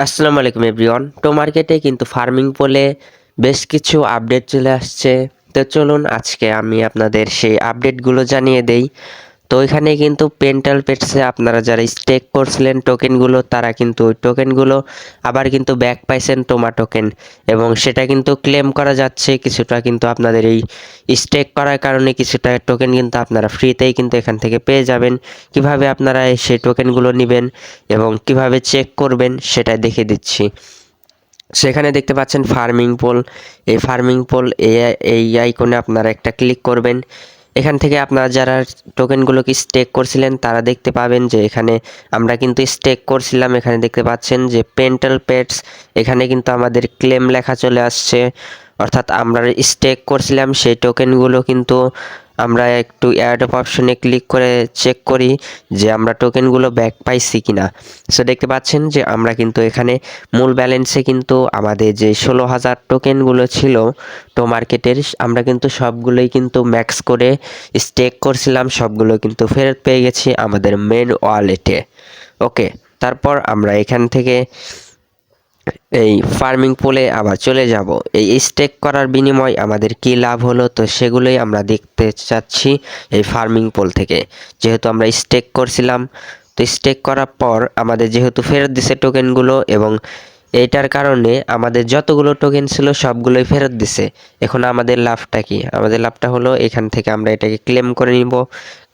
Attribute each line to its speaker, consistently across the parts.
Speaker 1: আসসালামু আলাইকুম এভরিওয়ান। তো মার্কেটে কিন্তু ফার্মিং পোলে বেশ কিছু আপডেট চলে আসছে। তো চলুন আজকে আমি আপনাদের সেই আপডেটগুলো জানিয়ে দেই। তো এখানে কিন্তু পেন্টাল পেটসে আপনারা যারা স্টেক করছিলেন টোকেনগুলো, তারা কিন্তু ওই টোকেনগুলো আবার কিন্তু ব্যাক পাইছেন টোমা টোকেন, এবং সেটা কিন্তু ক্লেম করা যাচ্ছে কিছুটা। কিন্তু আপনাদের এই স্টেক করার কারণে কিছুটা টোকেন কিন্তু আপনারা ফ্রিতেই কিন্তু এখান থেকে পেয়ে যাবেন। কিভাবে আপনারা সেই টোকেনগুলো নেবেন এবং কিভাবে চেক করবেন সেটা দেখিয়ে দিচ্ছি। সেখানে দেখতে পাচ্ছেন ফার্মিং পোল। এই ফার্মিং পোল এই আইকনে আপনারা একটা ক্লিক করবেন। এখান থেকে আপনারা যারা টোকেনগুলোকে স্টেক করছিলেন তারা দেখতে পাবেন যে এখানে আমরা কিন্তু স্টেক করছিলাম। এখানে দেখতে পাচ্ছেন যে পেন্টাল পেটস, এখানে কিন্তু আমাদের ক্লেম লেখা চলে আসছে। অর্থাৎ আমরা স্টেক করছিলাম সেই টোকেনগুলো কিন্তু আমরা একটু অ্যাড অফ অপশনে ক্লিক করে চেক করি যে আমরা টোকেনগুলো ব্যাক পাইছি কিনা। সো দেখতে পাচ্ছেন যে আমরা কিন্তু এখানে মূল ব্যালেন্সে কিন্তু আমাদের যে 16,000 টোকেনগুলো ছিল টো মার্কেটের, আমরা কিন্তু সবগুলোই কিন্তু ম্যাক্স করে স্টেক করছিলাম, সবগুলো কিন্তু ফেরত পেয়ে গেছি আমাদের মেন ওয়ালেটে। ওকে, তারপর আমরা এখান থেকে এই ফার্মিং পুলে আবার চলে যাব। এই স্টেক করার বিনিময় আমাদের কি লাভ হলো, তো সেগুলোই আমরা দেখতে চাচ্ছি এই ফার্মিং পুল থেকে। যেহেতু আমরা স্টেক করছিলাম, তো স্টেক করার পর আমাদের যেহেতু ফেরত দিছে টোকেনগুলো, এবং এইটার কারণে আমাদের যতগুলো টোকেন ছিল সবগুলোই ফেরত দিছে। এখন আমাদের লাভটা কি? আমাদের লাভটা হলো এখান থেকে আমরা এটাকে ক্লেম করে নিব।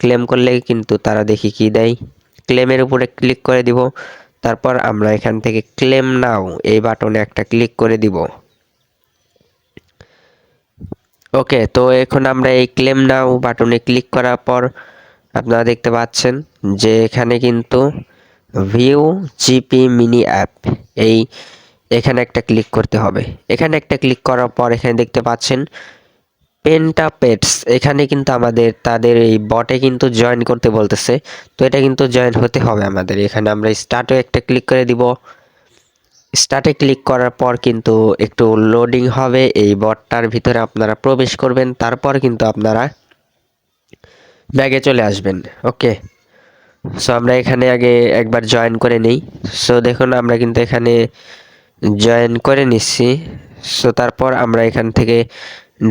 Speaker 1: ক্লেম করলে কিন্তু তারা দেখি কি দেয়। ক্লেমের উপরে ক্লিক করে দিব। তারপর আমরা এখান থেকে ক্লেম নাও এই বাটনে একটা ক্লিক করে দিব। ওকে, তো এখন আমরা এই ক্লেম নাও বাটনে ক্লিক করার পর আপনারা দেখতে পাচ্ছেন যে এখানে কিন্তু ভিউ জিপি মিনি অ্যাপ, এখানে একটা ক্লিক করতে হবে। এখানে একটা ক্লিক করার পর এখানে দেখতে পাচ্ছেন পেন্টা পেটস, এখানে কিন্তু আমাদের তাদের এই বটে কিন্তু জয়েন করতে বলতেছে। তো এটা কিন্তু জয়েন হতে হবে আমাদের। এখানে আমরা স্টার্টে একটা ক্লিক করে দিব। স্টার্টে ক্লিক করার পর কিন্তু একটু লোডিং হবে, এই বটটার ভিতরে আপনারা প্রবেশ করবেন, তারপর কিন্তু আপনারা ব্যাগে চলে আসবেন। ওকে, সো আমরা এখানে আগে একবার জয়েন করে নিই। সো দেখুন আমরা কিন্তু এখানে জয়েন করে নিচ্ছি। সো তারপর আমরা এখান থেকে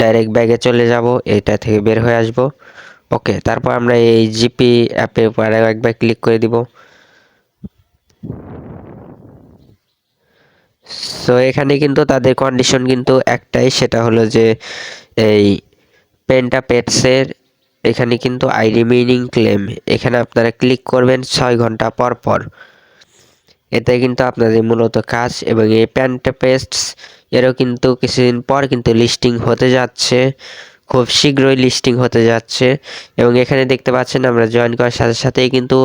Speaker 1: ডাইরেক্ট ব্যাগে চলে যাব, এইটা থেকে বের হয়ে আসব। ওকে, তারপর আমরা এই জিপি অ্যাপে আরও একবার ক্লিক করে দিব। সো এখানে কিন্তু তাদের কন্ডিশন কিন্তু একটাই, সেটা হলো যে এই পেন্টা পেটসের এখানে কিন্তু আই রিমেইনিং ক্লেম, এখানে আপনারা ক্লিক করবেন 6 ঘন্টা পর পর। এতে কিন্তু আপনাদের মূলত কাজ, এবং এই পেন্টা পেটস এরও কিন্তু কিছুদিন পর কিন্তু লিস্টিং হতে যাচ্ছে, খুব শীঘ্রই লিস্টিং হতে যাচ্ছে। এবং এখানে দেখতে পাচ্ছেন আমরা জয়েন করার সাথে সাথেই কিন্তু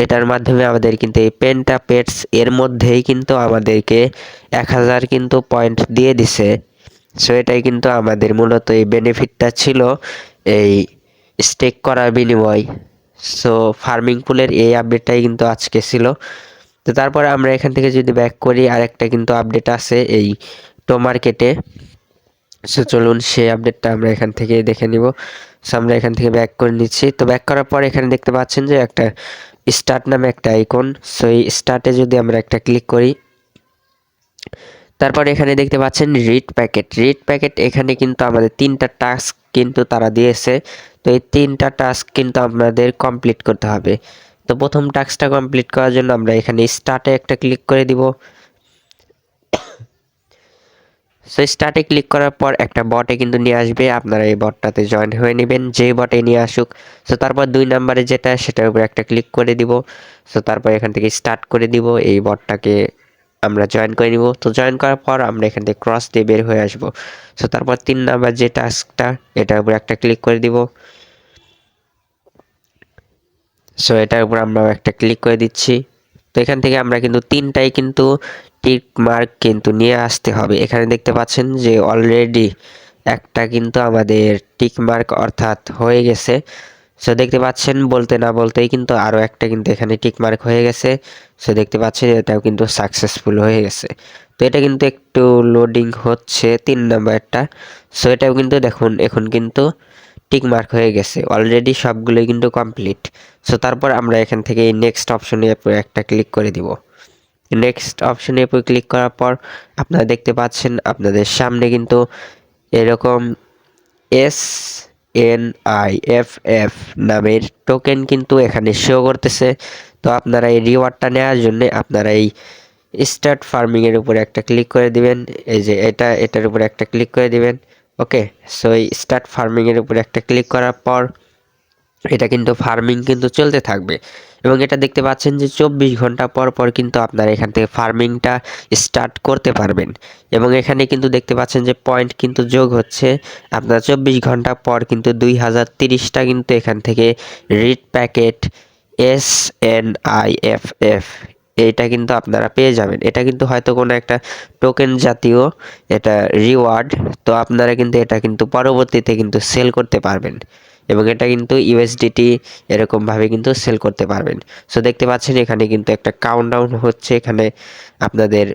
Speaker 1: এটার মাধ্যমে আমাদের কিন্তু এই পেন্টা পেটস এর মধ্যেই কিন্তু আমাদেরকে 1000 কিন্তু পয়েন্ট দিয়ে দিছে। সো এটাই কিন্তু আমাদের মূলত এই বেনিফিটটা ছিল এই স্টেক করার বিনিময়। সো ফার্মিং পুলের এই আপডেটটাই কিন্তু আজকে ছিল। তো তারপরে আমরা এখান থেকে যদি ব্যাক করি, আরেকটা কিন্তু আপডেট আছে এই টো মার্কেটে। সো চলুন সেই আপডেটটা আমরা এখান থেকে দেখে নিব। সো আমরা এখান থেকে ব্যাক করে নিচ্ছি। তো ব্যাক করার পর এখানে দেখতে পাচ্ছেন যে একটা স্টার্ট নামে একটা আইকন। সো এই স্টার্টে যদি আমরা একটা ক্লিক করি, তারপর এখানে দেখতে পাচ্ছেন রিড প্যাকেট। এখানে কিন্তু আমাদের 3টা টাস্ক কিন্তু তারা দিয়েছে। তো এই 3টা টাস্ক কিন্তু আপনাদের কমপ্লিট করতে হবে। তো প্রথম টাস্কটা কমপ্লিট করার জন্য আমরা এখানে স্টার্টে একটা ক্লিক করে দিব। সো স্টার্টে ক্লিক করার পর একটা বটে কিন্তু নিয়ে আসবে, আপনারা এই বটটাতে জয়েন হয়ে নেবেন, যেই বটে নিয়ে আসুক। সো তারপর 2 নম্বরে যেটা, সেটার উপর একটা ক্লিক করে দিব। সো তারপর এখান থেকে স্টার্ট করে দিব, এই বটটাকে আমরা জয়েন করে নিব। তো জয়েন করার পর আমরা এখান থেকে ক্রস দিয়ে বের হয়ে আসব। সো তারপর 3 নাম্বার যে টাস্কটা, এটার উপর একটা ক্লিক করে দিব। সো এটার উপর আমরা একটা ক্লিক করে দিচ্ছি। তো এখান থেকে আমরা কিন্তু 3টাই কিন্তু টিক মার্ক কিন্তু নিয়ে আসতে হবে। এখানে দেখতে পাচ্ছেন যে অলরেডি একটা কিন্তু আমাদের টিক মার্ক অর্থাৎ হয়ে গেছে। সো দেখতে পাচ্ছেন বলতে না বলতেই কিন্তু আরও একটা কিন্তু এখানে টিক মার্ক হয়ে গেছে। সো দেখতে পাচ্ছেন এটাও কিন্তু সাকসেসফুল হয়ে গেছে। তো এটা কিন্তু একটু লোডিং হচ্ছে 3 নাম্বারটা। সো এটাও কিন্তু দেখুন এখন কিন্তু টিক মার্ক হয়ে গেছে, অলরেডি সবগুলোই কিন্তু কমপ্লিট। সো তারপর আমরা এখান থেকে নেক্সট অপশনে একটা ক্লিক করে দিব। নেক্সট অপশনের উপর ক্লিক করার পর আপনারা দেখতে পাচ্ছেন আপনাদের সামনে কিন্তু এরকম SNIFF নামের টোকেন কিন্তু এখানে শো করতেছে। তো আপনারা এই রিওয়ার্ডটা নেওয়ার জন্য আপনারা এই স্টার্ট ফার্মিং এর উপরে একটা ক্লিক করে দিবেন। এই যে এটার উপরে একটা ক্লিক করে দিবেন। ওকে, সো এই স্টার্ট ফার্মিং এর উপরে একটা ক্লিক করার পর এটা কিন্তু ফার্মিং কিন্তু চলতে থাকবে এবং এটা দেখতে পাচ্ছেন যে 24 ঘন্টা পর পর কিন্তু আপনারা এখান থেকে ফার্মিংটা স্টার্ট করতে পারবেন এবং এখানে কিন্তু দেখতে পাচ্ছেন যে পয়েন্ট কিন্তু যোগ হচ্ছে। আপনার 24 ঘন্টা পর কিন্তু 2030টা কিন্তু এখান থেকে রিড প্যাকেট SNIFF এইটা কিন্তু আপনারা পেয়ে যাবেন। এটা কিন্তু হয়তো কোনো একটা টোকেন জাতীয় এটা রিওয়ার্ড। তো আপনারা কিন্তু এটা কিন্তু পরবর্তীতে কিন্তু সেল করতে পারবেন এবং এটা কিন্তু ইউএসডিটি এরকমভাবে কিন্তু সেল করতে পারবেন। সো দেখতে পাচ্ছেন এখানে কিন্তু একটা কাউন্টডাউন হচ্ছে। এখানে আপনাদের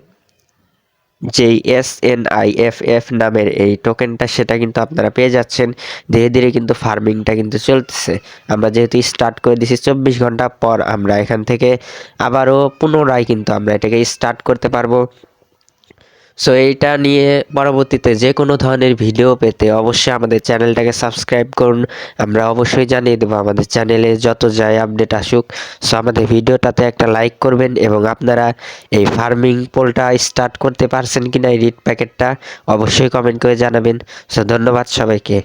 Speaker 1: যেই SNIFF নামের এই টোকেনটা সেটা কিন্তু আপনারা পেয়ে যাচ্ছেন। ধীরে ধীরে কিন্তু ফার্মিংটা কিন্তু চলতেছে। আমরা যেহেতু স্টার্ট করে দিয়েছি 24 ঘন্টা পর আমরা এখান থেকে আবারও পুনরায় কিন্তু আমরা এটাকে স্টার্ট করতে পারবো। সো এইটা নিয়ে পরবর্তীতে যে কোনো ধরনের ভিডিও পেতে অবশ্যই আমাদের চ্যানেলটাকে সাবস্ক্রাইব করুন। আমরা অবশ্যই জানিয়ে দেবো আমাদের চ্যানেলে যত যাই আপডেট আসুক। সো আমাদের ভিডিওটাতে একটা লাইক করবেন এবং আপনারা এই ফার্মিং পোলটা স্টার্ট করতে পারছেন কিনা এই রিড প্যাকেটটা অবশ্যই কমেন্ট করে জানাবেন। সো ধন্যবাদ সবাইকে।